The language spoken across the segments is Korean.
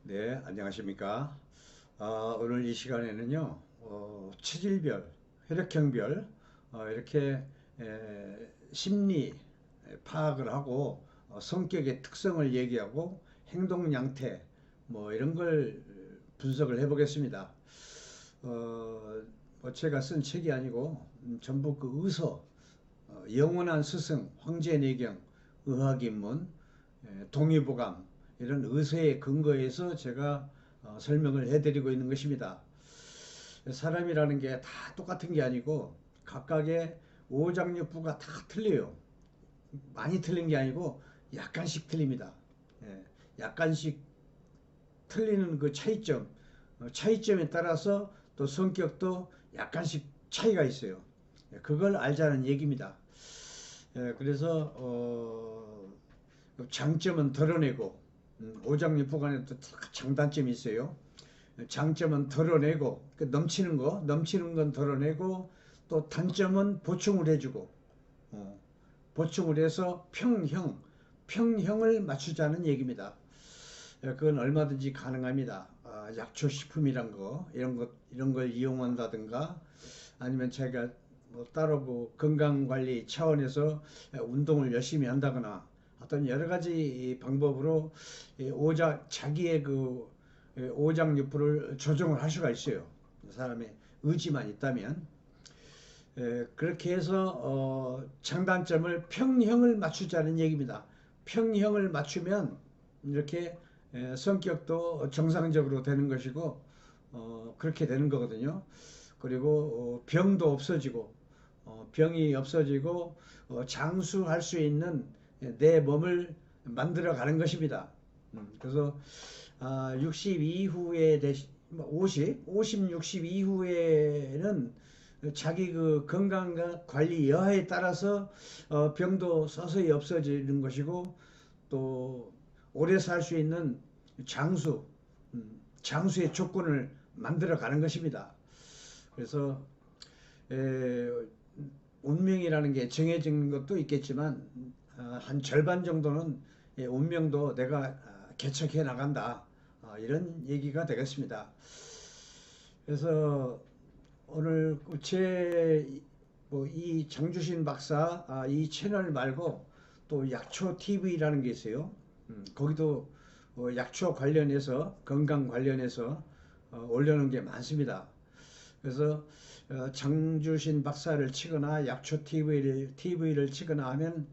네, 안녕하십니까. 오늘 이 시간에는요, 체질별, 혈액형별, 이렇게 심리 파악을 하고, 성격의 특성을 얘기하고, 행동 양태, 뭐 이런 걸 분석을 해보겠습니다. 제가 쓴 책이 아니고, 전부 그 영원한 스승, 황제내경, 의학입문, 동의보감 이런 의서에 근거해서 제가 설명을 해드리고 있는 것입니다. 사람이라는 게 다 똑같은 게 아니고 각각의 오장육부가 다 틀려요. 많이 틀린 게 아니고 약간씩 틀립니다. 예, 약간씩 틀리는 그 차이점, 차이점에 따라서 또 성격도 약간씩 차이가 있어요. 그걸 알자는 얘기입니다. 그래서 장점은 드러내고 오장육부간에도 장단점이 있어요. 장점은 드러내고 넘치는 건 드러내고 또 단점은 보충을 해주고 어, 보충을 해서 평형을 맞추자는 얘기입니다. 그건 얼마든지 가능합니다. 약초식품이란 거 이런 걸 이용한다든가 아니면 제가 뭐 따로 뭐 건강관리 차원에서 운동을 열심히 한다거나 어떤 여러 가지 방법으로 자기의 그 오장육부를 조정을 할 수가 있어요. 사람의 의지만 있다면. 그렇게 해서 장단점을 평형을 맞추자는 얘기입니다. 평형을 맞추면 이렇게 성격도 정상적으로 되는 것이고 그렇게 되는 거거든요. 그리고 병도 없어지고 병이 없어지고 장수할 수 있는 내 몸을 만들어 가는 것입니다. 그래서 60 이후에 60 이후에는 자기 그 건강 관리 여하에 따라서 병도 서서히 없어지는 것이고 또 오래 살 수 있는 장수, 장수의 조건을 만들어 가는 것입니다. 그래서 에, 운명이라는 게 정해진 것도 있겠지만 한 절반 정도는 운명도 내가 개척해 나간다. 이런 얘기가 되겠습니다. 그래서 오늘 이 장주신 박사 이 채널 말고 또 약초 TV라는 게 있어요. 거기도 약초 관련해서 건강 관련해서 올려놓은 게 많습니다. 그래서 장주신 박사를 치거나 약초 TV를 치거나 하면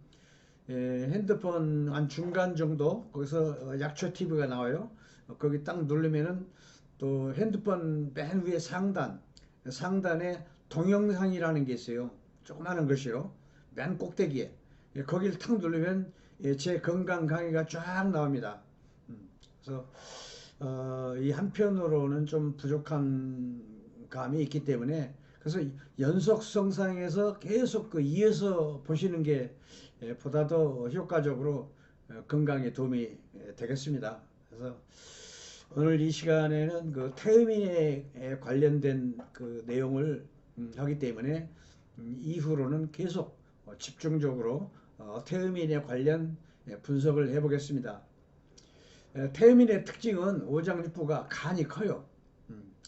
핸드폰 한 중간 정도 거기서 약초 TV가 나와요. 거기 딱 누르면은 또 핸드폰 맨 위에 상단에 동영상이라는 게 있어요. 조그마한 것이요. 맨 꼭대기에. 거기를 탁 누르면 제 건강 강의가 쫙 나옵니다. 그래서 이 한편으로는 좀 부족한 감이 있기 때문에 그래서 연속성상에서 계속 그 이어서 보시는 게 보다 더 효과적으로 건강에 도움이 되겠습니다. 그래서 오늘 이 시간에는 그 태음인에 관련된 그 내용을 하기 때문에 이후로는 계속 집중적으로 태음인에 관련 분석을 해보겠습니다. 태음인의 특징은 오장육부가 간이 커요.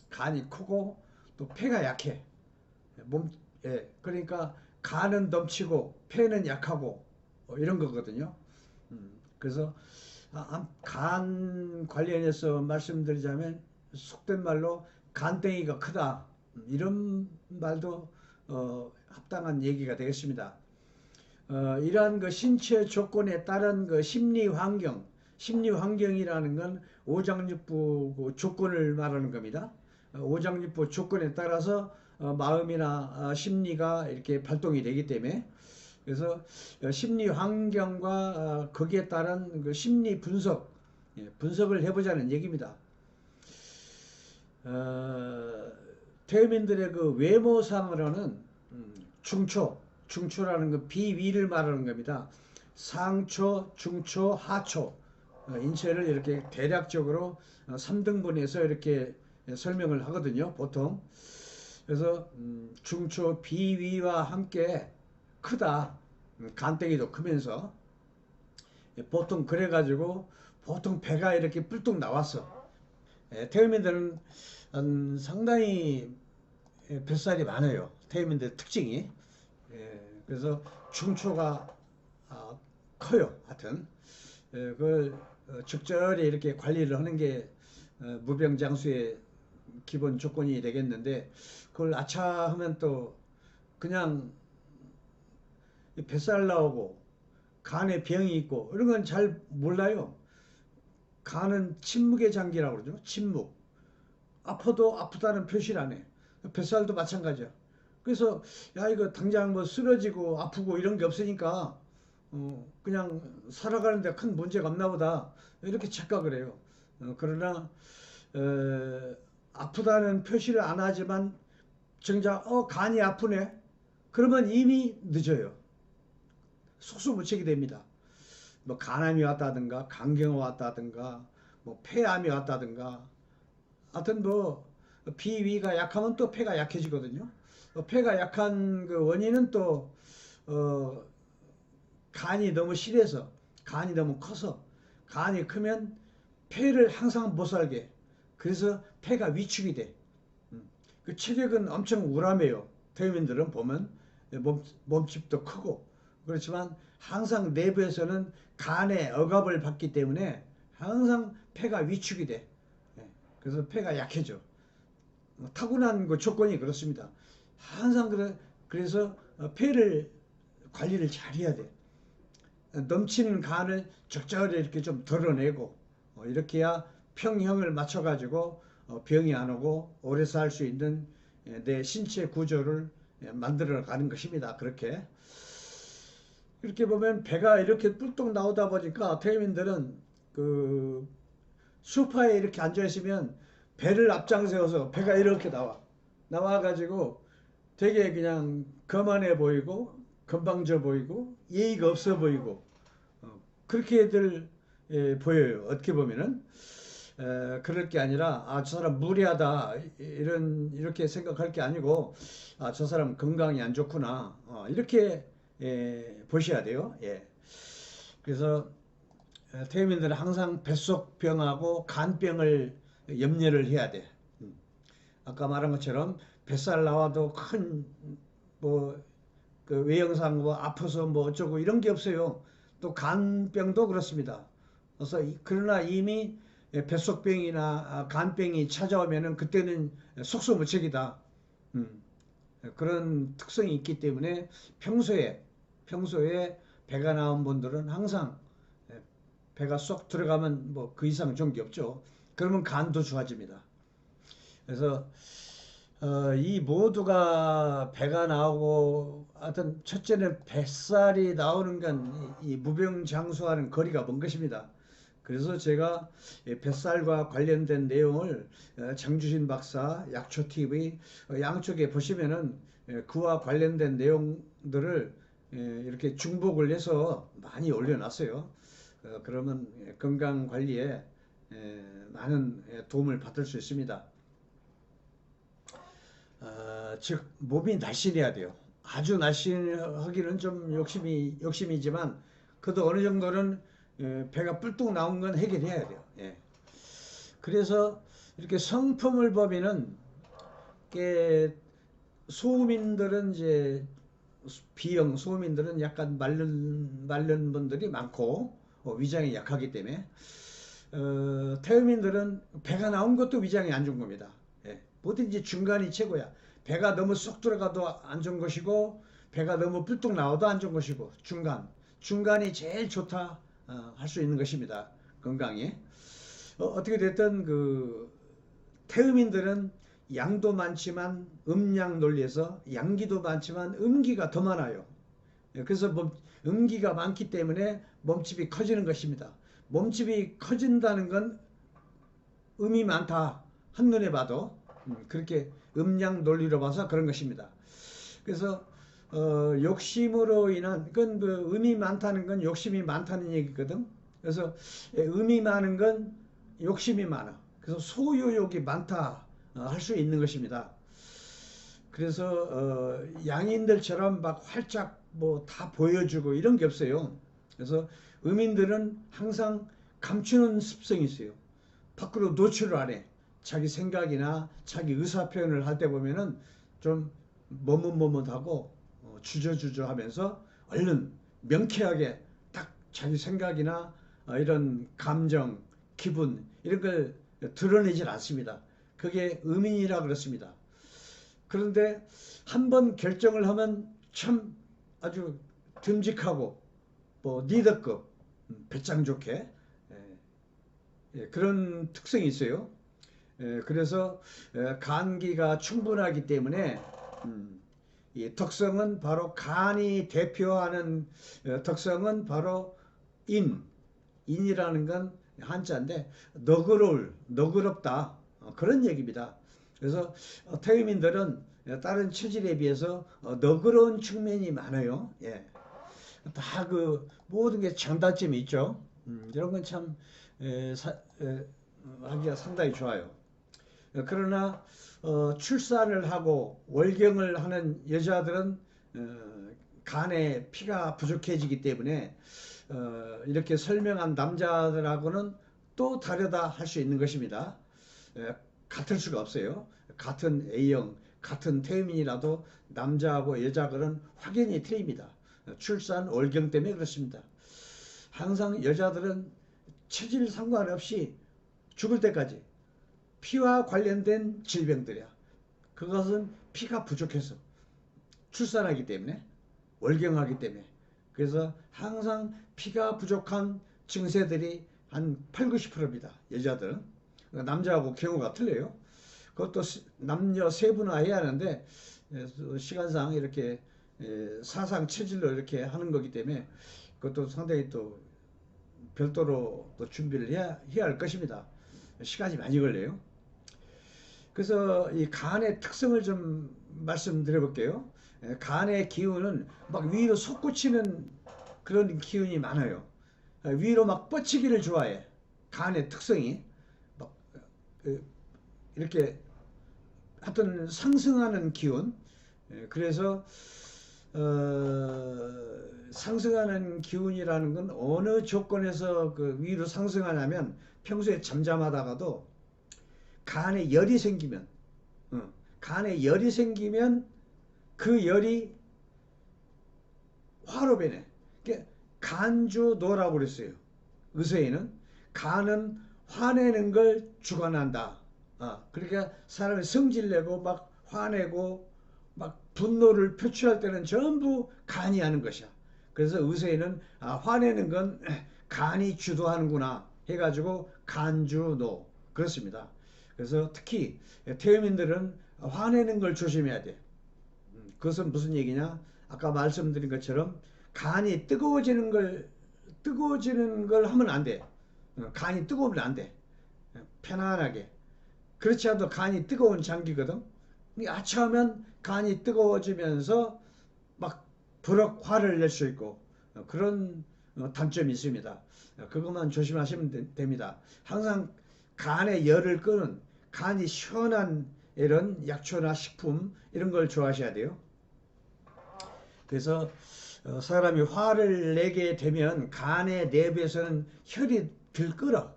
간이 크고 또 폐가 약해. 몸, 그러니까 간은 넘치고 폐는 약하고 이런 거거든요. 그래서 간 관련해서 말씀드리자면 속된 말로 간땡이가 크다 이런 말도 합당한 얘기가 되겠습니다. 이러한 그 신체 조건에 따른 그 심리 환경이라는 건 오장육부 그 조건을 말하는 겁니다. 오장육부 조건에 따라서 마음이나 심리가 이렇게 발동이 되기 때문에 그래서 심리 환경과 거기에 따른 그 심리 분석을 해보자는 얘기입니다. 태민들의 그 외모상으로는 중초라는 그 비위를 말하는 겁니다. 상초, 중초, 하초 인체를 이렇게 대략적으로 3등분해서 이렇게 설명을 하거든요. 보통. 그래서 중초 비위와 함께 크다. 간땡이도 크면서 보통 그래가지고 보통 배가 이렇게 뿔뚝 나왔어. 태음인들은 상당히 뱃살이 많아요. 태음인들 특징이. 그래서 중초가 커요. 하여튼 그걸 적절히 이렇게 관리를 하는 게 무병장수의 기본 조건이 되겠는데, 그걸 아차하면 또 그냥 뱃살 나오고 간에 병이 있고 이런 건 잘 몰라요. 간은 침묵의 장기라고 그러죠. 침묵. 아파도 아프다는 표시를 안 해. 뱃살도 마찬가지야. 그래서 야, 이거 당장 뭐 쓰러지고 아프고 이런 게 없으니까 그냥 살아가는데 큰 문제가 없나 보다 이렇게 착각을 해요. 그러나 아프다는 표시를 안 하지만 정작 간이 아프네, 그러면 이미 늦어요. 속수무책이 됩니다. 뭐 간암이 왔다든가 간경화 왔다든가 뭐 폐암이 왔다든가, 하여튼 뭐 비위가 약하면 또 폐가 약해지거든요. 폐가 약한 그 원인은 또 간이 너무 실해서, 간이 너무 커서, 간이 크면 폐를 항상 못 살게, 그래서 폐가 위축이 돼. 그 체력은 엄청 우람해요. 태음인들은 보면 몸집도 크고 그렇지만 항상 내부에서는 간의 억압을 받기 때문에 항상 폐가 위축이 돼. 그래서 폐가 약해져. 타고난 그 조건이 그렇습니다. 항상 그래서 폐를 관리를 잘 해야 돼. 넘치는 간을 적절히 이렇게 좀 덜어내고 이렇게 해야 평형을 맞춰가지고 병이 안 오고 오래 살 수 있는 내 신체 구조를 만들어 가는 것입니다. 그렇게 이렇게 보면 배가 이렇게 뿔뚝 나오다 보니까 태민들은 그 소파에 이렇게 앉아 있으면 배를 앞장 세워서 배가 이렇게 나와가지고 되게 그냥 거만해 보이고 건방져 보이고 예의가 없어 보이고 그렇게들 보여요. 어떻게 보면은 그럴 게 아니라 저 사람 무례하다 이렇게 생각할 게 아니고 저 사람 건강이 안 좋구나 이렇게 보셔야 돼요. 그래서 태민들은 항상 뱃속병하고 간병을 염려를 해야 돼. 아까 말한 것처럼 뱃살 나와도 큰 뭐 그 외형상 뭐 아파서 뭐 어쩌고 이런 게 없어요. 또 간병도 그렇습니다. 그래서 그러나 이미 뱃속병이나 간병이 찾아오면은 그때는 속수무책이다. 그런 특성이 있기 때문에 평소에 배가 나온 분들은 항상 배가 쏙 들어가면 뭐 그 이상 좋은 게 없죠. 그러면 간도 좋아집니다. 그래서 이 모두가 배가 나오고, 하여튼 첫째는 뱃살이 나오는 건 이 무병장수와는 거리가 먼 것입니다. 그래서 제가 뱃살과 관련된 내용을 장주신 박사, 약초TV 양쪽에 보시면은 그와 관련된 내용들을 이렇게 중복을 해서 많이 올려놨어요. 그러면 건강 관리에 많은 도움을 받을 수 있습니다. 즉 몸이 날씬해야 돼요. 아주 날씬하기는 좀 욕심이지만 그래도 어느 정도는 배가 뿔뚝 나온 건 해결해야 돼요. 그래서 이렇게 성품을 보면은 소민들은 이제 B형 소민들은 약간 마른 분들이 많고 위장이 약하기 때문에 태음인들은 배가 나온 것도 위장이 안 좋은 겁니다. 뭐든지 중간이 최고야. 배가 너무 쏙 들어가도 안 좋은 것이고 배가 너무 뿔뚝 나와도 안 좋은 것이고 중간이 제일 좋다 할 수 있는 것입니다. 건강에. 어떻게 됐든 그 태음인들은 양도 많지만 음양 논리에서 양기도 많지만 음기가 더 많아요. 그래서 음기가 많기 때문에 몸집이 커지는 것입니다. 몸집이 커진다는 건 음이 많다 한눈에 봐도 그렇게 음양 논리로 봐서 그런 것입니다. 그래서 욕심으로 인한 그건 그 음이 많다는 건 욕심이 많다는 얘기거든. 그래서 음이 많은 건 욕심이 많아. 그래서 소유욕이 많다 할 수 있는 것입니다. 그래서 양인들처럼 막 활짝 뭐 다 보여주고 이런 게 없어요. 그래서 음인들은 항상 감추는 습성이 있어요. 밖으로 노출을 안 해. 자기 생각이나 자기 의사 표현을 할 때 보면은 좀 머뭇머뭇하고 주저주저 하면서 얼른 명쾌하게 딱 자기 생각이나 이런 감정, 기분 이런 걸 드러내질 않습니다. 그게 의민이라 그렇습니다. 그런데 한번 결정을 하면 참 아주 듬직하고 뭐 리더급, 배짱 좋게 그런 특성이 있어요. 그래서 간기가 충분하기 때문에 이 특성은 바로 간이 대표하는 특성은 바로 인이라는 건 한자인데 너그럽다 그런 얘기입니다. 그래서 태음인들은 다른 체질에 비해서 너그러운 측면이 많아요. 예. 다 그 모든 게 장단점이 있죠. 이런 건 참 하기가 상당히 좋아요. 그러나 출산을 하고 월경을 하는 여자들은 간에 피가 부족해지기 때문에 이렇게 설명한 남자들하고는 또 다르다 할 수 있는 것입니다. 같을 수가 없어요. 같은 A형, 같은 태음인이라도 남자하고 여자들은 확연히 틀립니다. 출산, 월경 때문에 그렇습니다. 항상 여자들은 체질 상관없이 죽을 때까지 피와 관련된 질병들이야. 그것은 피가 부족해서 출산하기 때문에 월경하기 때문에 그래서 항상 피가 부족한 증세들이 한 8, 90%입니다. 여자들은. 남자하고 경우가 틀려요. 그것도 남녀 세분화해야 하는데 시간상 이렇게 사상 체질로 이렇게 하는 거기 때문에 그것도 상당히 또 별도로 또 준비를 해야 할 것입니다. 시간이 많이 걸려요. 그래서 이 간의 특성을 좀 말씀드려 볼게요. 간의 기운은 막 위로 솟구치는 그런 기운이 많아요. 위로 막 뻗치기를 좋아해. 간의 특성이 막 이렇게 하여튼 상승하는 기운. 그래서 상승하는 기운이라는 건 어느 조건에서 그 위로 상승하냐면 평소에 잠잠하다가도 간에 열이 생기면 간에 열이 생기면 그 열이 화로 변해. 간주노라고 그랬어요. 의서에는 간은 화내는 걸 주관한다. 그러니까 사람이 성질내고 막 화내고 막 분노를 표출할 때는 전부 간이 하는 것이야. 그래서 의서에는 화내는 건 간이 주도하는구나 해가지고 간주노 그렇습니다. 그래서 특히 태음인들은 화내는 걸 조심해야 돼. 그것은 무슨 얘기냐? 아까 말씀드린 것처럼 간이 뜨거워지는 걸 하면 안 돼. 간이 뜨거우면 안 돼. 편안하게. 그렇지 않아도 간이 뜨거운 장기거든. 아차하면 간이 뜨거워지면서 막 버럭 화를 낼 수 있고 그런 단점이 있습니다. 그것만 조심하시면 됩니다. 항상 간의 열을 끄는 간이 시원한 이런 약초나 식품 이런 걸 좋아하셔야 돼요. 그래서 사람이 화를 내게 되면 간의 내부에서는 혈이 들끓어.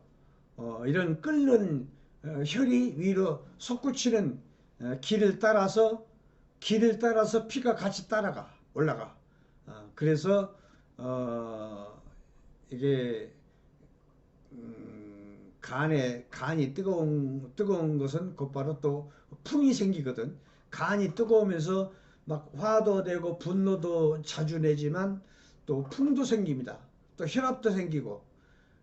이런 끓는 혈이 위로 솟구치는 길을 따라서 피가 같이 올라가. 그래서 이게 간이 뜨거운 것은 곧바로 또 풍이 생기거든. 간이 뜨거우면서 막 화도 되고 분노도 자주 내지만 또 풍도 생깁니다. 또 혈압도 생기고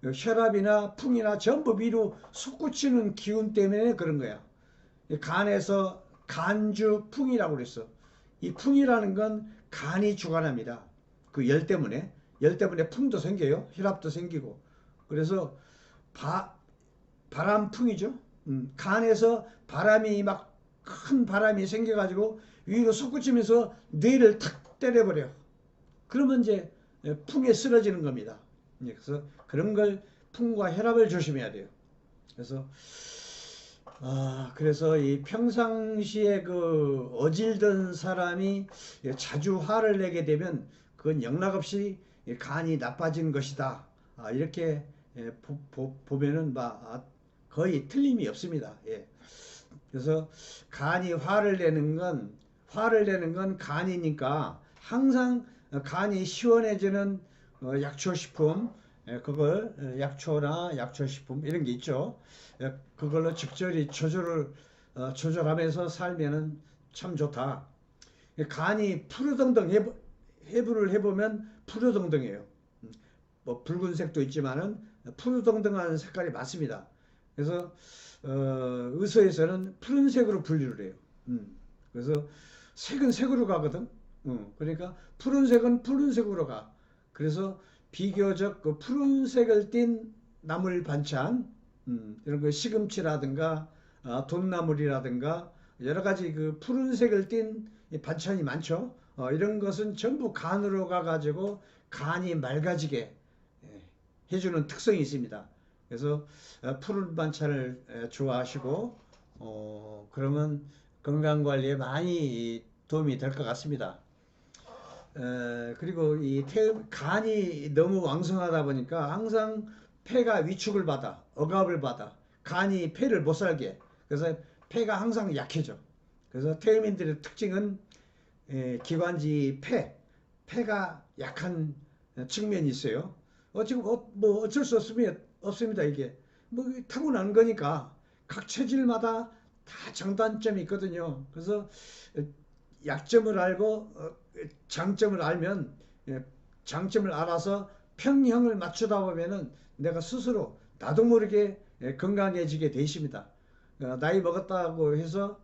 혈압이나 풍이나 전부 위로 솟구치는 기운 때문에 그런 거야. 간에서 간주풍이라고 그랬어. 이 풍이라는 건 간이 주관합니다. 그 열 때문에 풍도 생겨요. 혈압도 생기고. 그래서 바람풍이죠. 간에서 바람이 막 큰 바람이 생겨가지고 위로 솟구치면서 뇌를 탁 때려버려. 그러면 이제 풍에 쓰러지는 겁니다. 그래서 그런 걸 풍과 혈압을 조심해야 돼요. 그래서 이 평상시에 그 어질던 사람이 자주 화를 내게 되면 그건 영락없이 간이 나빠진 것이다. 이렇게 보면은 거의 틀림이 없습니다. 예. 그래서 간이 화를 내는 건 간이니까 항상 간이 시원해지는 약초식품, 그걸 약초나 약초식품 이런 게 있죠. 그걸로 적절히 조절하면서 살면은 참 좋다. 간이 푸르덩덩 해부를 해보면 푸르덩덩해요. 뭐 붉은색도 있지만은 푸르덩덩한 색깔이 많습니다. 그래서 의서에서는 푸른색으로 분류를 해요. 그래서 색은 색으로 가거든. 그러니까 푸른색은 푸른색으로 가. 그래서 비교적 그 푸른색을 띤 나물 반찬, 이런 거 시금치라든가 돈나물이라든가 여러 가지 그 푸른색을 띤 반찬이 많죠. 이런 것은 전부 간으로 가가지고 간이 맑아지게 해주는 특성이 있습니다. 그래서 푸른 반찬을 좋아하시고 그러면 건강 관리에 많이 도움이 될 것 같습니다. 그리고 이 간이 너무 왕성하다 보니까 항상 폐가 위축을 받아, 억압을 받아, 간이 폐를 못 살게. 그래서 폐가 항상 약해져. 그래서 태음인들의 특징은 기관지 폐가 약한 측면이 있어요. 지금 뭐 어쩔 수 없습니다. 이게 뭐 타고난 거니까 각 체질마다 다 장단점이 있거든요. 그래서 약점을 알고 장점을 알면 장점을 알아서 평형을 맞추다 보면은 내가 스스로 나도 모르게 건강해지게 돼 있습니다. 나이 먹었다고 해서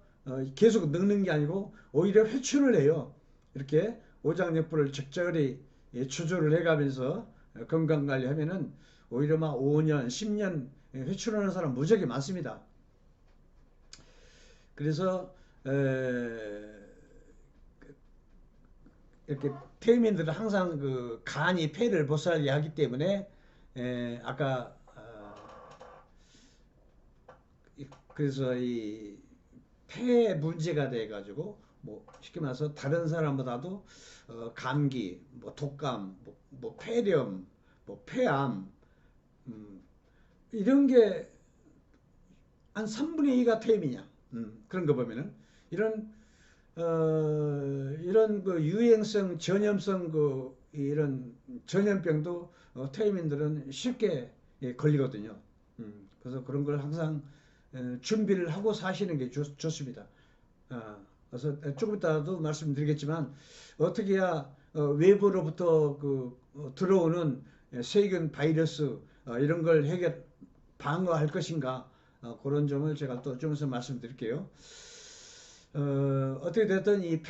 계속 늙는 게 아니고 오히려 회춘을 해요. 이렇게 오장육부를 적절히 조절을 해가면서 건강관리하면은 오히려 막 5년, 10년 회춘하는 사람 무지하게 많습니다. 그래서 이렇게 태음인들은 항상 그 간이 폐를 못 살게 하기 때문에 아까 그래서 이 폐 문제가 돼 가지고 뭐 쉽게 말해서 다른 사람보다도 감기, 뭐 독감, 뭐 폐렴, 뭐 폐암 이런 게 한 3분의 2가 태음이냐 그런 거 보면은 이런 이런 그 유행성 전염성 이런 전염병도 태음인들은 쉽게 걸리거든요. 그래서 그런 걸 항상 준비를 하고 사시는 게 좋습니다. 그래서 조금 이따도 말씀드리겠지만 어떻게 해야 외부로부터 들어오는 세균, 바이러스 이런 걸 방어할 것인가 그런 점을 제가 또 좀 더 말씀드릴게요. 어떻게 됐든 이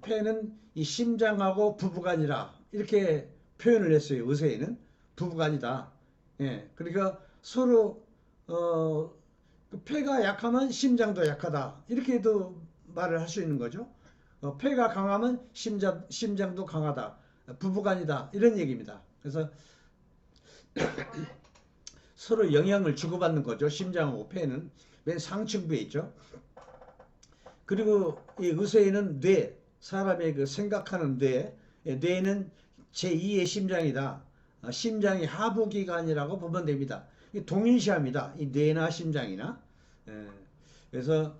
폐는 이 심장하고 부부간이라 이렇게 표현을 했어요. 의사에는 부부간이다. 예, 그러니까 서로 그 폐가 약하면 심장도 약하다. 이렇게도 말을 할 수 있는 거죠. 폐가 강하면 심장도 강하다. 부부간이다. 이런 얘기입니다. 그래서 서로 영향을 주고받는 거죠. 심장하고 폐는 맨 상층부에 있죠. 그리고 이 의사에는 사람의 그 생각하는 뇌는 제2의 심장이다. 심장이 하부기관이라고 보면 됩니다. 동일시합니다. 이 뇌나 심장이나. 그래서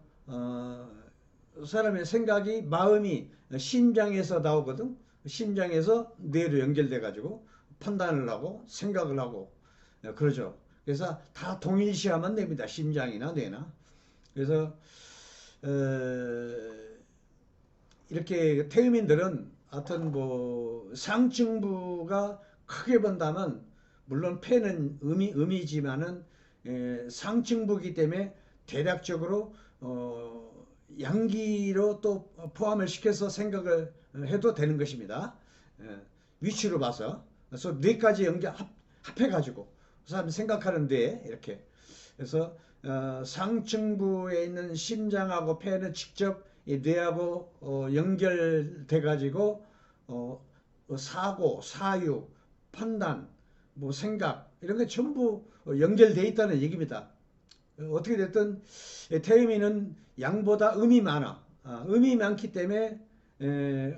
사람의 생각이 마음이 심장에서 나오거든. 심장에서 뇌로 연결돼 가지고 판단을 하고 생각을 하고 그러죠. 그래서 다 동일시하면 됩니다. 심장이나 뇌나. 그래서 이렇게 태음인들은 하여튼 뭐 상층부가 크게 본다면 물론 폐는 음이지만은 상층부기 때문에 대략적으로 양기로 또 포함을 시켜서 생각을 해도 되는 것입니다. 위치로 봐서 그래서 뇌까지 합해가지고 그 사람이 생각하는 뇌 이렇게 그래서 상층부에 있는 심장하고 폐는 직접 이 뇌하고 연결돼 가지고 사고, 사유, 판단, 뭐 생각 이런 게 전부 연결돼 있다는 얘기입니다. 어떻게 됐든 태음인은 양보다 음이 많아. 음이 많기 때문에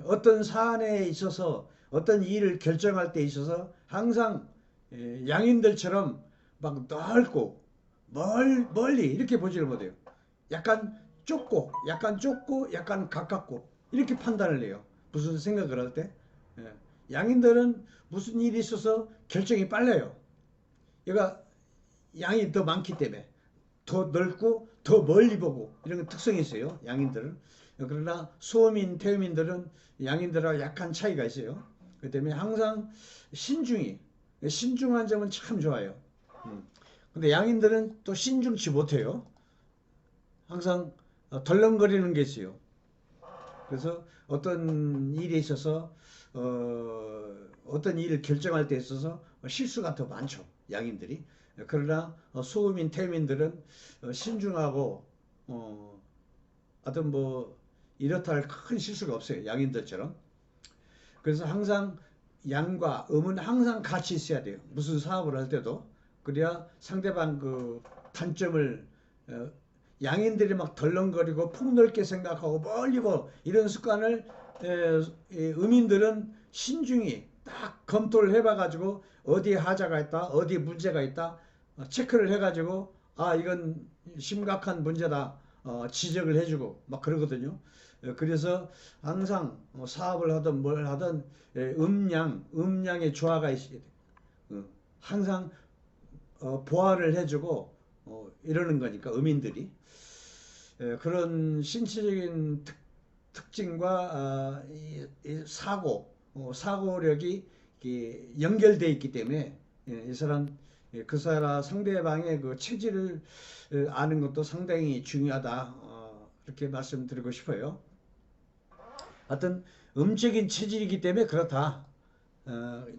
어떤 사안에 있어서 어떤 일을 결정할 때 있어서 항상 양인들처럼 막 넓고 멀리 이렇게 보지를 못해요. 약간 좁고 약간 가깝고 이렇게 판단을 해요. 무슨 생각을 할 때. 예. 양인들은 무슨 일이 있어서 결정이 빨라요. 얘가 양이 더 많기 때문에 더 넓고 더 멀리 보고 이런 특성이 있어요. 양인들은. 그러나 소민, 태음인들은 양인들하고 약간 차이가 있어요. 그 때문에 항상 신중한 점은 참 좋아요. 근데 양인들은 또 신중치 못해요. 항상 덜렁거리는 게 있어요. 그래서 어떤 일에 있어서 어떤 일을 결정할 때 있어서 실수가 더 많죠. 양인들이. 그러나 소음인, 태음인들은 신중하고 어떤 뭐 이렇다 할 큰 실수가 없어요. 양인들처럼. 그래서 항상 양과 음은 항상 같이 있어야 돼요. 무슨 사업을 할 때도. 그래야 상대방 그 단점을 어, 양인들이 막 덜렁거리고 폭넓게 생각하고 멀리 보고 이런 습관을 음인들은 신중히 딱 검토를 해봐가지고 어디에 하자가 있다, 어디에 문제가 있다 체크를 해가지고 아 이건 심각한 문제다 지적을 해주고 막 그러거든요. 그래서 항상 사업을 하든 뭘 하든 음양의 조화가 있어야 돼. 항상 보완을 해주고 이러는 거니까 음인들이 그런 신체적인 특징과 이 사고력이 연결돼 있기 때문에 이 사람 그 사람 상대방의 그 체질을 아는 것도 상당히 중요하다 이렇게 말씀드리고 싶어요. 하여튼 음적인 체질이기 때문에 그렇다.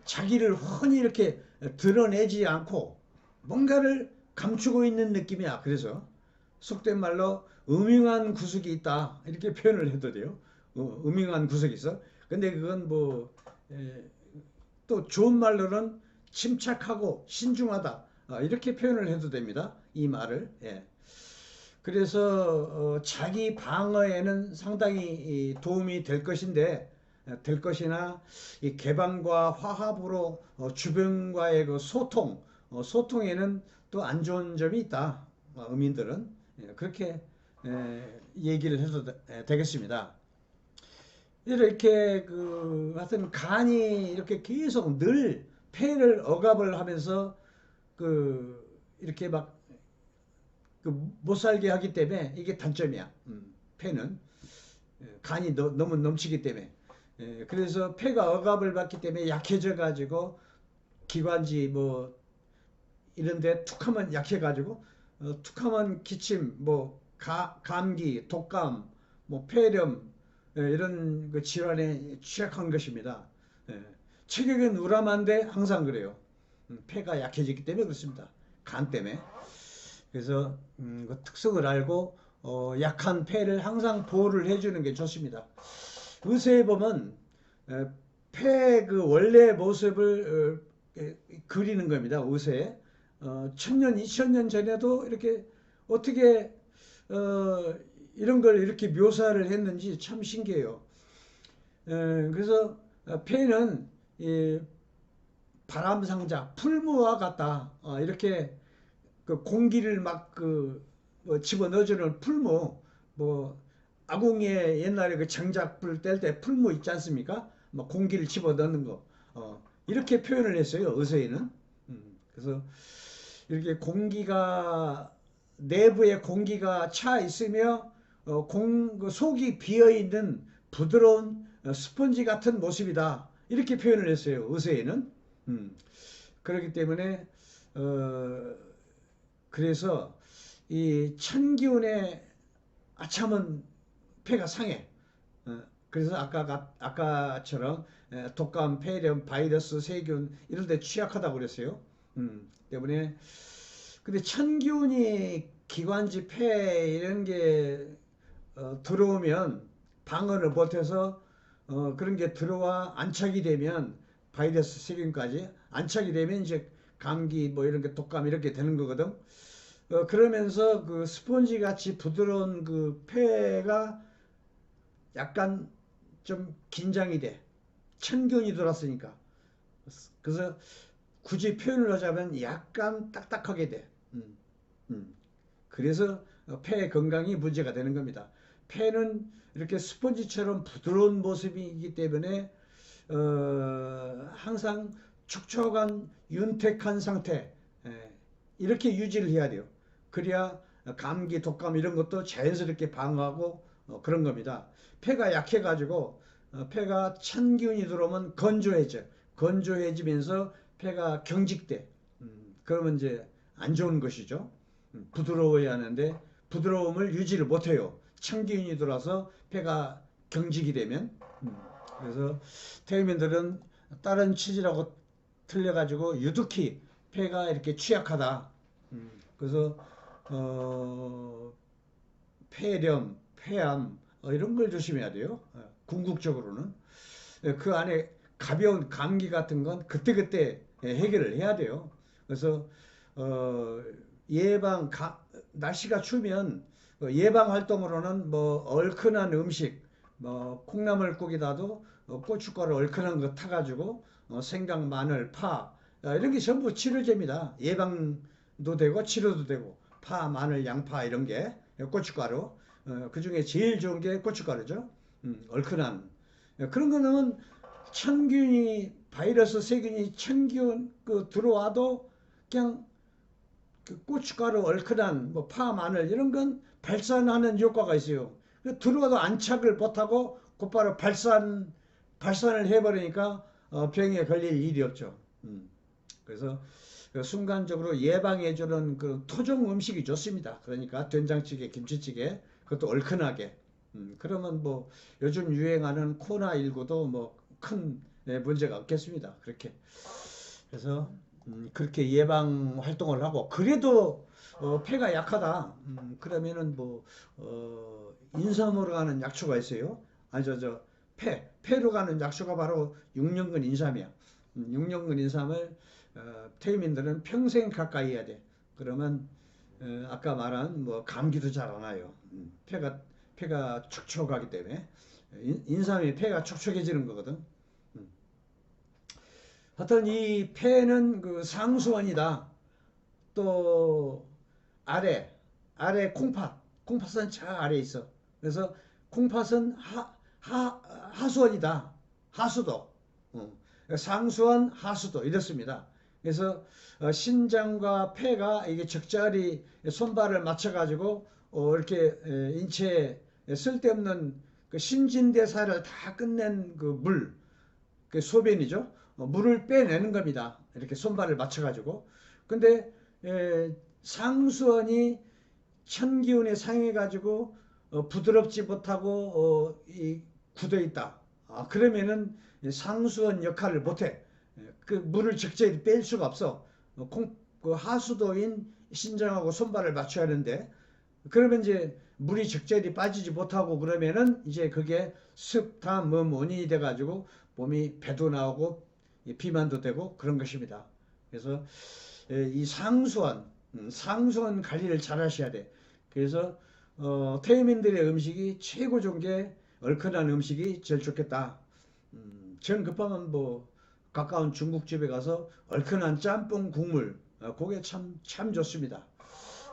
자기를 훤히 이렇게 드러내지 않고 뭔가를 감추고 있는 느낌이야. 그래서 속된 말로 음흉한 구석이 있다 이렇게 표현을 해도 돼요. 음흉한 구석이 있어. 근데 그건 뭐 또 좋은 말로는 침착하고 신중하다 이렇게 표현을 해도 됩니다. 이 말을. 예. 그래서 자기 방어에는 상당히 도움이 될 것인데 될 것이나 이 개방과 화합으로 주변과의 그 소통에는 또 안 좋은 점이 있다. 어민들은 그렇게 얘기를 해도 되겠습니다. 이렇게 그 하여튼 간이 이렇게 계속 늘 폐를 억압을 하면서 그 이렇게 막 그 못 살게 하기 때문에 이게 단점이야. 폐는 간이 너무 넘치기 때문에. 그래서 폐가 억압을 받기 때문에 약해져 가지고 기관지 뭐 이런데 툭하면 약해가지고 툭하면 기침, 뭐 감기, 독감, 뭐 폐렴 이런 그 질환에 취약한 것입니다. 예. 체격은 우람한데 항상 그래요. 폐가 약해지기 때문에 그렇습니다. 간 때문에. 그래서 그 특성을 알고 약한 폐를 항상 보호를 해주는 게 좋습니다. 의사에 보면 폐 그 원래 모습을 그리는 겁니다. 의사에. 1000년, 2000년 전에도 이렇게 어떻게 이런 걸 이렇게 묘사를 했는지 참 신기해요. 그래서 폐는 바람상자, 풀무와 같다. 이렇게 그 공기를 막뭐 집어넣어주는 풀무, 뭐 아궁이에 옛날에 그 장작불 뗄 때 풀무 있지 않습니까? 뭐 공기를 집어넣는 거. 이렇게 표현을 했어요. 의서에는. 그래서 이렇게 공기가 내부에 공기가 차 있으며 그 속이 비어 있는 부드러운 스펀지 같은 모습이다. 이렇게 표현을 했어요. 의서에는. 그렇기 때문에 그래서 이 천기운에 아참은 폐가 상해. 그래서 아까처럼 독감, 폐렴, 바이러스, 세균 이런 데 취약하다고 그랬어요. 때문에 근데 천기운이 기관지, 폐 이런 게 들어오면 방어를 못해서 그런 게 들어와 안착이 되면 바이러스, 세균까지 안착이 되면 이제 감기 뭐 이런 게 독감 이렇게 되는 거거든. 그러면서 그 스펀지 같이 부드러운 그 폐가 약간 좀 긴장이 돼. 천균이 돌았으니까. 그래서 굳이 표현을 하자면 약간 딱딱하게 돼. 그래서 폐 건강이 문제가 되는 겁니다. 폐는 이렇게 스펀지처럼 부드러운 모습이기 때문에 항상 촉촉한 윤택한 상태 이렇게 유지를 해야 돼요. 그래야 감기, 독감 이런 것도 자연스럽게 방어하고 그런 겁니다. 폐가 약해가지고 폐가 찬 기운이 들어오면 건조해져. 건조해지면서 폐가 경직돼. 그러면 이제 안 좋은 것이죠. 부드러워야 하는데 부드러움을 유지를 못해요. 찬 기운이 들어와서 폐가 경직이 되면. 그래서 태음인들은 다른 치질하고 틀려가지고 유독히 폐가 이렇게 취약하다. 그래서 폐렴, 폐암 이런 걸 조심해야 돼요. 궁극적으로는 그 안에 가벼운 감기 같은 건 그때그때 해결을 해야 돼요. 그래서 예방 날씨가 추우면 예방 활동으로는 뭐 얼큰한 음식, 뭐 콩나물국이라도 고춧가루 얼큰한 거 타가지고 생강, 마늘, 파 이런 게 전부 치료제입니다. 예방도 되고 치료도 되고 파, 마늘, 양파 이런 게 고춧가루 그 중에 제일 좋은 게 고춧가루죠. 얼큰한 그런 거 넣으면 천균이 바이러스 세균이 천균 들어와도 그냥 그 고춧가루 얼큰한 뭐 파, 마늘 이런 건 발산하는 효과가 있어요. 들어와도 안착을 못하고 곧바로 발산을 해버리니까 병에 걸릴 일이 없죠. 그래서 순간적으로 예방해주는 그 토종 음식이 좋습니다. 그러니까 된장찌개, 김치찌개 그것도 얼큰하게. 그러면 뭐 요즘 유행하는 코로나19도 뭐 큰 문제가 없겠습니다. 그렇게. 그래서 그렇게 예방 활동을 하고 그래도 폐가 약하다. 그러면은 뭐 인삼으로 가는 약초가 있어요. 아니 저 폐로 가는 약초가 바로 육년근 인삼이야. 육년근 인삼을 태민들은 평생 가까이 해야 돼. 그러면 아까 말한 뭐 감기도 잘 안 와요. 폐가 촉촉하기 때문에 인삼이 폐가 촉촉해지는 거거든. 하여튼 이 폐는 그 상수원이다. 또 아래 콩팥은 저 아래 있어. 그래서 콩팥은 하수원이다. 하수도. 상수원, 하수도 이렇습니다. 그래서 신장과 폐가 이게 적절히 손발을 맞춰가지고 이렇게 인체에 쓸데없는 그 신진대사를 다 끝낸 그 물, 그 소변이죠. 물을 빼내는 겁니다. 이렇게 손발을 맞춰가지고. 근데 상수원이 천기운에 상해가지고 부드럽지 못하고 굳어 있다. 그러면은 상수원 역할을 못해. 그 물을 적절히 뺄 수가 없어. 그 하수도인 신장하고 손발을 맞춰야 하는데 그러면 이제 물이 적절히 빠지지 못하고 그러면은 이제 그게 습담 원인이 돼가지고 몸이 배도 나오고 비만도 되고 그런 것입니다. 그래서 이 상수원 관리를 잘 하셔야 돼. 그래서 태민들의 음식이 최고 좋은 게 얼큰한 음식이 제일 좋겠다. 전 급하면 뭐 가까운 중국집에 가서 얼큰한 짬뽕 국물 그게 참 좋습니다.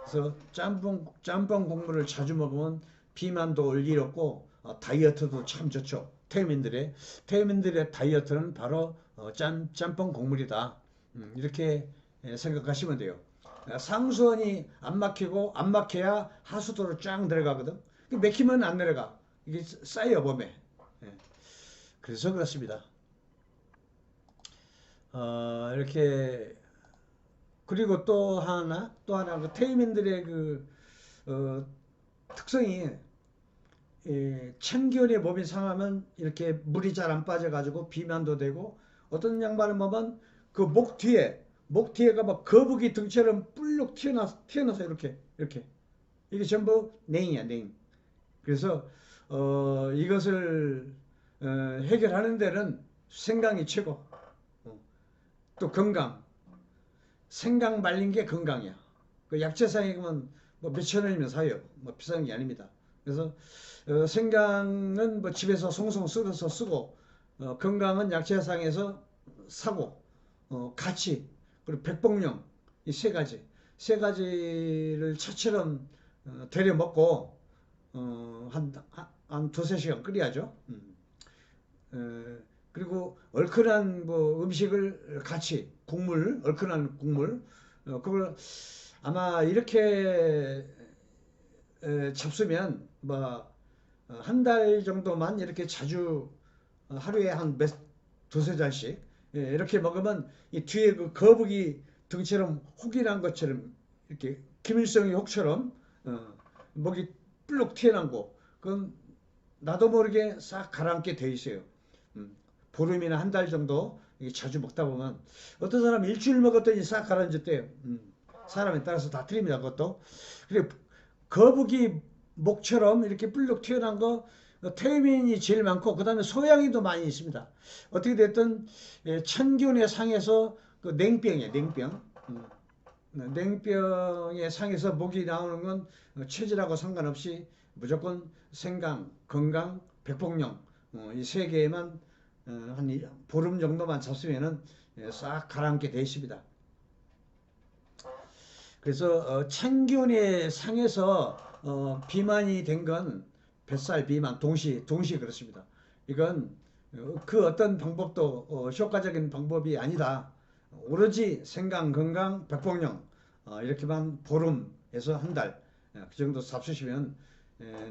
그래서 짬뽕 국물을 자주 먹으면 비만도 올 일 없고 다이어트도 참 좋죠. 태민들의 다이어트는 바로 짬뽕 국물이다. 이렇게 생각하시면 돼요. 상수원이 안 막혀야 하수도로 쫙 내려가거든. 막히면 안 내려가. 이게 쌓여 몸에. 그래서 그렇습니다. 이렇게 그리고 또 하나 그 태민들의 그 특성이 천기운에 몸이 상하면 이렇게 물이 잘 안 빠져가지고 비만도 되고 어떤 양반을 보면 그 목 뒤에가 막 거북이 등처럼 뿔룩 튀어나서 이렇게 이게 전부 냉이야 냉. 그래서 이것을 해결하는 데는 생강이 최고. 또 건강. 생강 말린 게 건강이야. 그 약재상에 가면 뭐 몇천 원이면 사요. 뭐 비싼 게 아닙니다. 그래서 생강은 뭐 집에서 송송 썰어서 쓰고 건강은 약재상에서 사고 같이 그리고 백봉령 이 세 가지 세 가지를 차처럼 데려 먹고 한 두세 시간 끓여야죠. 그리고 얼큰한 뭐 음식을 같이 국물, 얼큰한 국물, 그걸 아마 이렇게 잡수면 뭐 한 달 정도만 이렇게 자주 하루에 한 두세 잔씩 이렇게 먹으면 이 뒤에 그 거북이 등처럼 혹이 난 것처럼 이렇게 김일성의 혹처럼 목이 불룩 튀어나온 거 그건 나도 모르게 싹 가라앉게 돼 있어요. 보름이나 한 달 정도 자주 먹다 보면 어떤 사람 일주일 먹었더니 싹 가라앉았대요. 사람에 따라서 다 틀립니다. 그것도. 그리고 거북이 목처럼 이렇게 불룩 튀어나온 거 태민이 제일 많고 그 다음에 소양이도 많이 있습니다. 어떻게 됐든 천균의 상에서 그 냉병이에요. 냉병. 냉병의 상에서 목이 나오는 건 체질하고 상관없이 무조건 생강, 건강, 백복령 이 세 개만 한 보름 정도만 잡수면은 싹 가라앉게 돼 있습니다. 그래서 천균의 상에서 비만이 된 건 뱃살 비만 동시 그렇습니다. 이건 그 어떤 방법도 효과적인 방법이 아니다. 오로지 생강, 건강, 백복령 이렇게만 보름에서 한 달 그 정도 잡수시면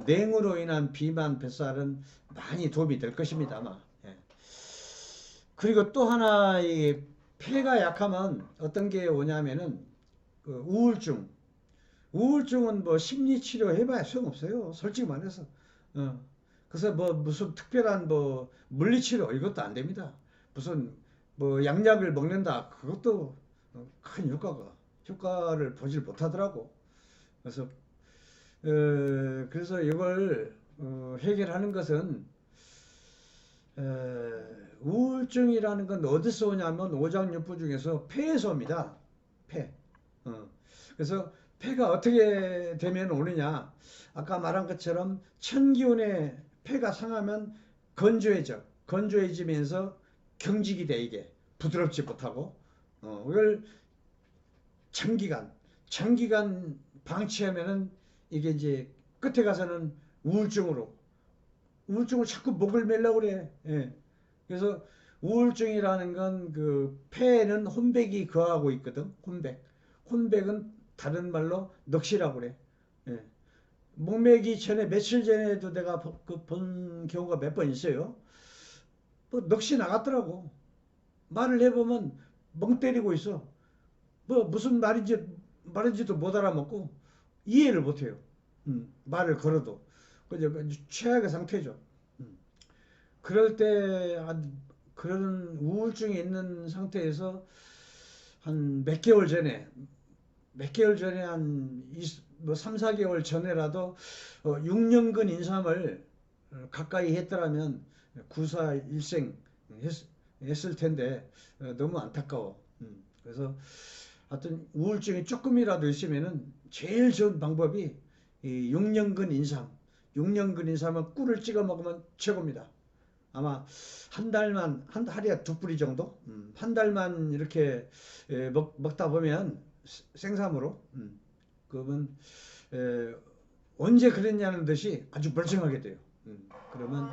냉으로 인한 비만, 뱃살은 많이 도움이 될 것입니다. 아마. 그리고 또 하나 이 폐가 약하면 어떤 게 오냐면은 그 우울증은 뭐 심리치료 해봐야 소용없어요. 솔직히 말해서. 그래서 뭐 무슨 특별한 뭐 물리치료 이것도 안 됩니다. 무슨 뭐 양약을 먹는다 그것도 큰 효과를 보질 못하더라고. 그래서 이걸 해결하는 것은 우울증이라는 건 어디서 오냐면 오장육부 중에서 폐에서 옵니다. 폐. 그래서 폐가 어떻게 되면 오느냐? 아까 말한 것처럼 천기운에 폐가 상하면 건조해지면서 경직이 돼 이게 부드럽지 못하고 이걸 장기간 방치하면은 이게 이제 끝에 가서는 우울증을 자꾸 목을 매려고 그래. 예. 그래서 우울증이라는 건 그 폐에는 혼백이 거하고 있거든. 혼백은 다른 말로 넋이라고 그래. 예. 목매기 전에 며칠 전에도 내가 본 경우가 몇 번 있어요. 뭐 넋이 나갔더라고. 말을 해보면 멍 때리고 있어. 뭐 무슨 말인지도 못 알아먹고 이해를 못해요. 말을 걸어도. 그죠? 최악의 상태죠. 그럴 때 그런 우울증이 있는 상태에서 한 몇 개월 전에 한 3, 4개월 전에라도 6년근 인삼을 가까이 했더라면 구사일생 했을 텐데 너무 안타까워. 그래서 하여튼 우울증이 조금이라도 있으면은 제일 좋은 방법이 이 6년근 인삼은 꿀을 찍어 먹으면 최고입니다. 아마 한 달만 하루에 2뿌리 정도 한 달만 이렇게 먹다 보면 생삼으로 그러면 언제 그랬냐는 듯이 아주 멀쩡하게 돼요. 그러면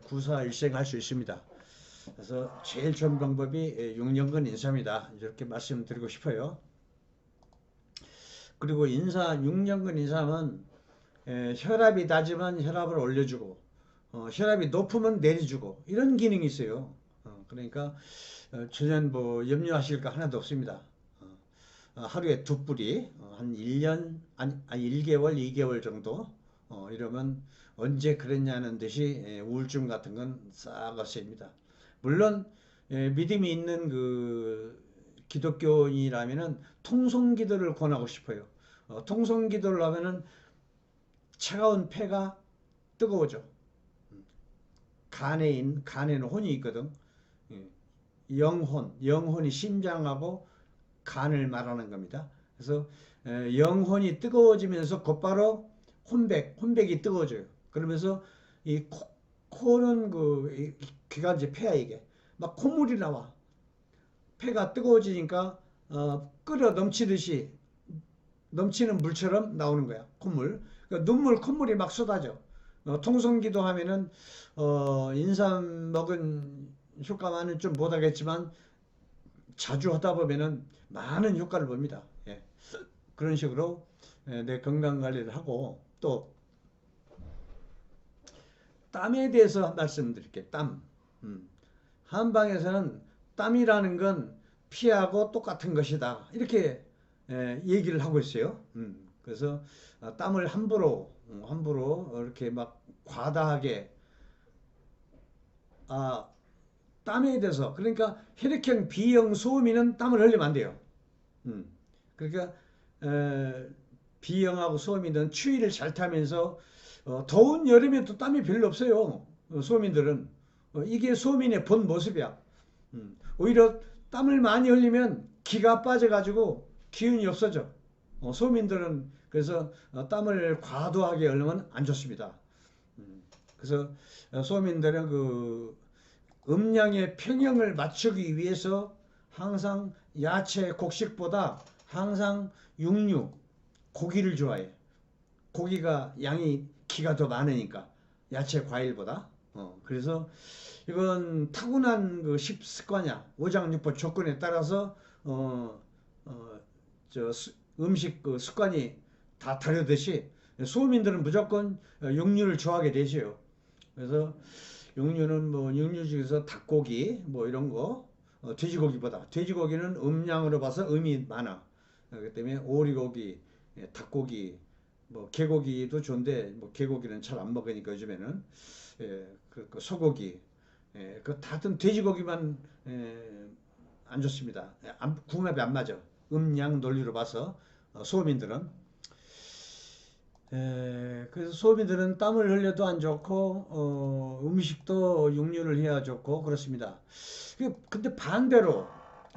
구사일생 할 수 있습니다. 그래서 제일 좋은 방법이 6년근 인삼이다 이렇게 말씀드리고 싶어요. 그리고 6년근 인삼은 혈압이 낮으면 혈압을 올려주고 혈압이 높으면 내려주고 이런 기능이 있어요. 그러니까 전혀 뭐 염려하실 거 하나도 없습니다. 하루에 2뿌리 한 1년 아니 1개월 2개월 정도 이러면 언제 그랬냐는 듯이 우울증 같은 건 싹 없앱니다. 물론 믿음이 있는 그 기독교인이라면은 통성기도를 권하고 싶어요. 통성기도를 하면은 차가운 폐가 뜨거워져. 간에는 혼이 있거든. 영혼이 심장하고 간을 말하는 겁니다. 그래서 영혼이 뜨거워지면서 곧바로 혼백이 뜨거워져요. 그러면서 이 코는 그 기관지 폐야 이게 막 콧물이 나와. 폐가 뜨거워지니까 끓여 넘치듯이 넘치는 물처럼 나오는 거야. 콧물. 그러니까 눈물, 콧물이 막 쏟아져. 통성기도 하면은 인삼 먹은 효과만은 좀 못하겠지만 자주 하다 보면은 많은 효과를 봅니다. 예. 그런 식으로 내 건강 관리를 하고 또 땀에 대해서 말씀드릴게요. 땀. 음. 한방에서는 땀이라는 건 피하고 똑같은 것이다. 이렇게 얘기를 하고 있어요. 그래서 땀을 함부로 이렇게 막 과다하게 아, 땀에 대해서 그러니까 혈액형 B형 소음인은 땀을 흘리면 안 돼요. 음. 그러니까 에, B형하고 소음인은 추위를 잘 타면서 더운 여름에도 땀이 별로 없어요. 소음인들은 이게 소음인의 본 모습이야. 오히려 땀을 많이 흘리면 기가 빠져가지고 기운이 없어져. 소민들은 그래서 땀을 과도하게 흘리면 안 좋습니다. 그래서 소민들은 그 음양의 평형을 맞추기 위해서 항상 야채 곡식보다 항상 육류, 고기를 좋아해. 고기가 양이 기가 더 많으니까 야채 과일보다. 그래서 이건 타고난 그 식습관이야. 오장육부 조건에 따라서 어, 어, 음식 그 습관이 다 다르듯이 소민들은 무조건 육류를 좋아하게 되죠. 그래서 육류는 뭐 육류 중에서 닭고기 뭐 이런 거 돼지고기보다 돼지고기는 음양으로 봐서 음이 많아. 그렇기 때문에 오리고기, 닭고기, 뭐 개고기도 좋은데 뭐 개고기는 잘 안 먹으니까 요즘에는 그 소고기 그 다른 돼지고기만 안 좋습니다. 궁합이 안 맞아. 음양 논리로 봐서 소민들은 그래서 소민들은 땀을 흘려도 안 좋고 음식도 육류를 해야 좋고 그렇습니다. 근데 반대로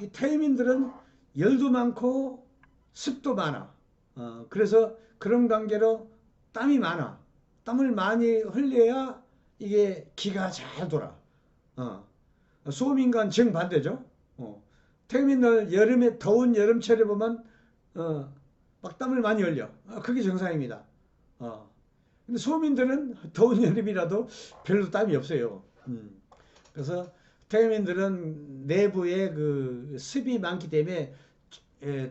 이 태민들은 열도 많고 습도 많아. 그래서 그런 관계로 땀이 많아. 땀을 많이 흘려야 이게 기가 잘 돌아. 어. 소민과는 정반대죠. 태민들 여름에 더운 여름철에 보면 막 땀을 많이 흘려. 그게 정상입니다. 근데 소민들은 더운 여름이라도 별로 땀이 없어요. 그래서 태민들은 내부에 그 습이 많기 때문에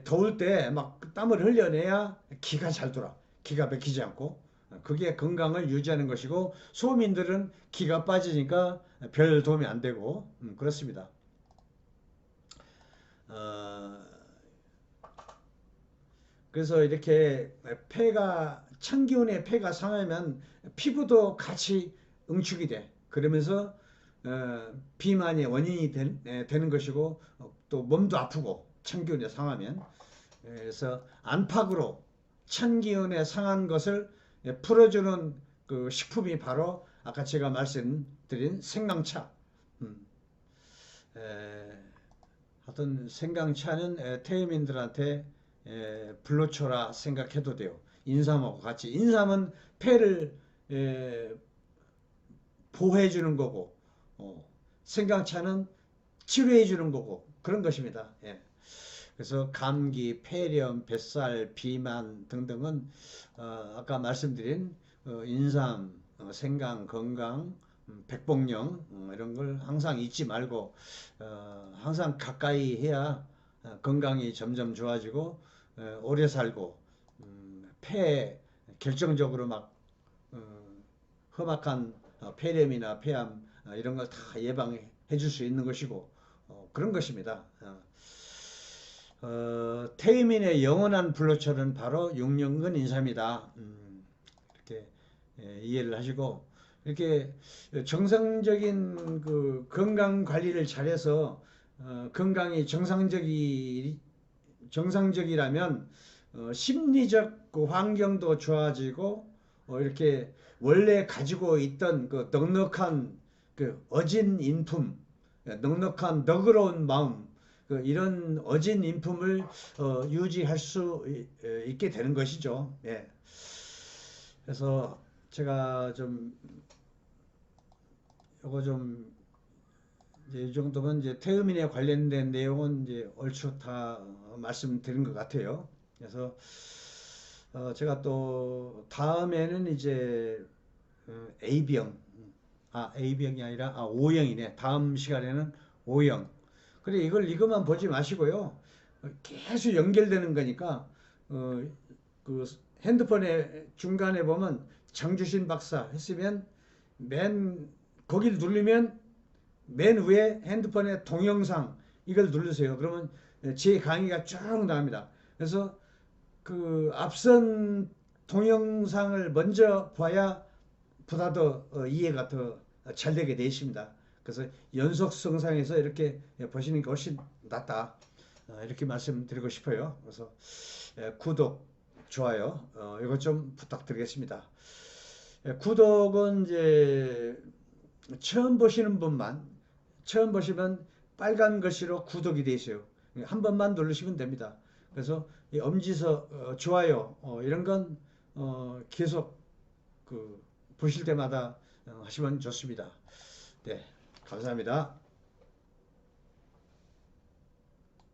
더울 때 막 땀을 흘려내야 기가 잘 돌아. 기가 막히지 않고. 그게 건강을 유지하는 것이고 소민들은 기가 빠지니까 별 도움이 안 되고 그렇습니다. 어, 그래서 이렇게 폐가 찬기운의 폐가 상하면 피부도 같이 응축이 돼. 그러면서 비만의 원인이 되는 것이고 또 몸도 아프고 찬기운에 상하면 그래서 안팎으로 찬기운에 상한 것을 풀어주는 그 식품이 바로 아까 제가 말씀드린 생강차. 음, 에, 하여튼 생강차는 태음인들한테 불로초라 생각해도 돼요. 인삼하고 같이. 인삼은 폐를 보호해 주는 거고 생강차는 치료해 주는 거고 그런 것입니다. 예. 그래서 감기, 폐렴, 뱃살, 비만 등등은 아까 말씀드린 인삼, 생강, 건강, 백복령 이런 걸 항상 잊지 말고 항상 가까이 해야 건강이 점점 좋아지고 오래 살고 폐 결정적으로 막 험악한 폐렴이나 폐암 이런 걸 다 예방해 줄 수 있는 것이고 그런 것입니다. 태음인의 영원한 불로초는 바로 육령근 인삼이다. 이렇게 이해를 하시고 이렇게 정상적인 그 건강 관리를 잘해서 건강이 정상적이라면 심리적 그 환경도 좋아지고 이렇게 원래 가지고 있던 그 넉넉한 그 어진 인품, 넉넉한 너그러운 마음, 이런 어진 인품을 유지할 수 있게 되는 것이죠. 예. 그래서 제가 좀 요거 좀 이제 이 정도면 이제 태음인에 관련된 내용은 이제 얼추 다 말씀드린 것 같아요. 그래서 제가 또 다음에는 이제 A형, A형이 아니라 O형이네. 다음 시간에는 O형. 그래 이것만 보지 마시고요. 계속 연결되는 거니까 그 핸드폰에 중간에 보면 장주신 박사 했으면 맨 거기를 누르면 맨 위에 핸드폰의 동영상 이걸 누르세요. 그러면 제 강의가 쭉 나옵니다. 그래서 그 앞선 동영상을 먼저 봐야 보다 더 이해가 더 잘 되게 되어 있습니다. 그래서 연속성상에서 이렇게 보시는 게 훨씬 낫다. 이렇게 말씀드리고 싶어요. 그래서 구독, 좋아요 이것 좀 부탁드리겠습니다. 구독은 이제 처음 보시면 빨간 글씨로 구독이 되어 있어요. 한 번만 누르시면 됩니다. 그래서 엄지서 좋아요 이런 건 계속 보실 때마다 하시면 좋습니다. 네, 감사합니다.